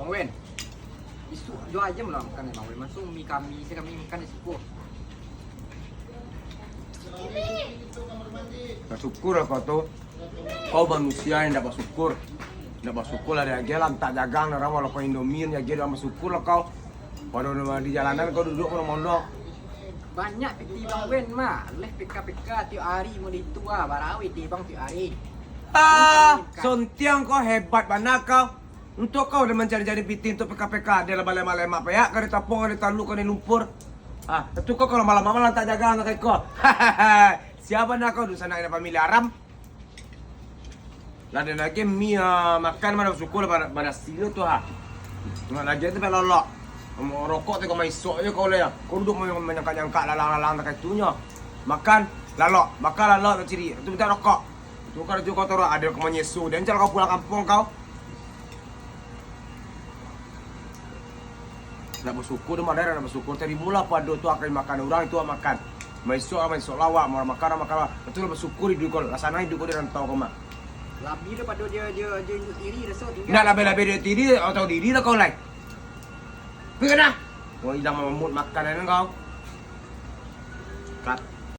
Bang Wen. Isu jual aja malah makan Bang Wen. Masuk mie kami, saya kami makan di situ. Bersyukur lah kau tuh. Kau manusia yang dapat syukur. Dapat syukur lah dia jalan tak jagang orang walau kau Indomie ya dia dapat syukur lah kau. Pada di jalanan kau duduk mondok. Banyak peti Bang Wen mah. Leh PK tiap hari mau itu barawi ti Bang tiap hari. Sontiang kau hebat mana kau. Untuk kau udah mencari-cari piti untuk PK dia lema-lema apa ya? Kau ditapung, kau ditalu, kau lumpur. Itu kau kalau malam-malam tak jaga anak kau. Siapa nak kau dulu sana ada famili Aram? Lah dan lagi mie makan mana syukur pada silo tu Nggak lagi tu pelolok. Mau rokok tu kau main sok je kau le. Kau duduk menyangka-nyangka lalang-lalang tak itunya. Makan lalok tu ciri. Itu minta rokok. Tu kalau tu kau taruh ada kau menyesu dan kalau kau pulang kampung kau. Nak bersyukur tu mana nak bersyukur tadi mula pada tu akan makan orang itu makan. Main sok lawak mau makan. Betul bersyukur hidup kau. Laksana hidup kau dia rantau kau mak. Labi daripada dia induk diri dah so tinggal. Nak labi-labi dia diri atau diri lah kau lai. Pergi dah. Mau hilang mamut makanan kau. Kat.